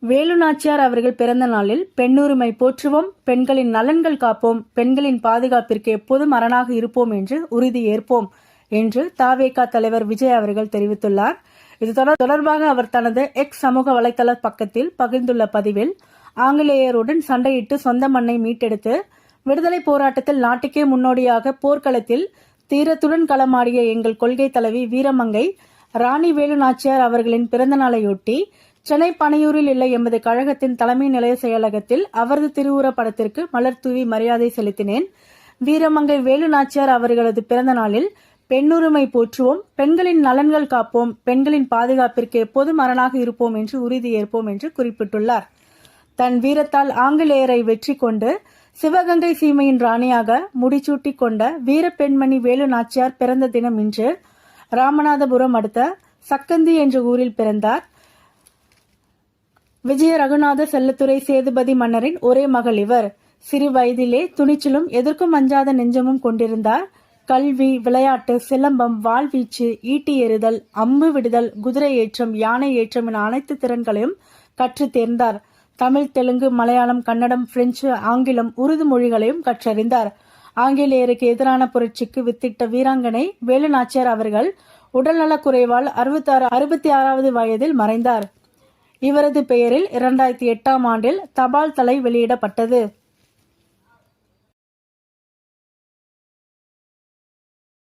வேலு நாச்சியார் அவர்கள் பிறந்த நாளில் பெண்ணுரிமை போற்றுவோம், பெண்களின் நலன்கள் காப்போம், பெண்களின் பாதுகாப்பிற்கு எப்போதும் அரணாக இருப்போம் என்று உறுதி ஏற்போம் என்று தவேக தலைவர் விஜய் அவர்கள் தெரிவித்துள்ளார். இது தொடர்பாக அவர் தனது எக்ஸ் சமூக வலைதள பக்கத்தில் பகிர்ந்துள்ள பதிவில், ஆங்கிலேயருடன் சண்டையிட்டு சொந்த மண்ணை மீட்டெடுத்து விடுதலை போராட்டத்தில் நாட்டுக்கே முன்னோடியாக போர்க்களத்தில் தீரத்துடன் களமாடிய எங்கள் கொள்கை தலைவி வீரமங்கை ராணி வேலு நாச்சியார் அவர்களின் பிறந்த நாளையொட்டி சென்னை பனையூரில் உள்ள எமது கழகத்தின் தலைமை நிலைய செயலகத்தில் அவரது திருவுருவ படத்திற்கு மலர் தூவி மரியாதை செலுத்தினேன். வீரமங்கை வேலு நாச்சியார் அவர்களது பிறந்த நாளில் பெண்ணுரிமை போற்றுவோம், பெண்களின் நலன்கள் காப்போம், பெண்களின் பாதுகாப்பிற்கு எப்போதும் அரணாக இருப்போம் என்று உறுதி ஏற்போம் என்று குறிப்பிட்டுள்ளார். தன் வீரத்தால் ஆங்கிலேயரை வெற்றி கொண்டு சிவகங்கை சீமையின் ராணியாக முடிசூட்டி கொண்ட வீர பெண்மணி வேலு நாச்சியார் பிறந்த தினம் இன்று. ராமநாதபுரம் அடுத்த சக்கந்தி என்ற ஊரில் பிறந்தார். விஜய ரகுநாத செல்லத்துறை சேதுபதி மன்னரின் ஒரே மகள் இவர். சிறு வயதிலே துணிச்சலும் எதற்கும் அஞ்சாத நெஞ்சமும் கொண்டிருந்தார். கல்வி, விளையாட்டு, சிலம்பம், வாள்வீச்சு, ஈட்டி எறிதல், அம்பு விடுதல், குதிரை ஏற்றம், யானை ஏற்றம் என அனைத்து திறன்களையும் கற்று தேர்ந்தார். தமிழ், தெலுங்கு, மலையாளம், கன்னடம், பிரெஞ்சு, ஆங்கிலம், உருது மொழிகளையும் கற்றறிந்தார். ஆங்கிலேயருக்கு எதிரான புரட்சிக்கு வித்திட்ட வீராங்கனை வேலு நாச்சியார் அவர்கள் உடல்நலக் குறைவால் 66வது வயதில் மறைந்தார். இவரது பெயரில் 2008ஆம் ஆண்டில் தபால் தலை வெளியிடப்பட்டது.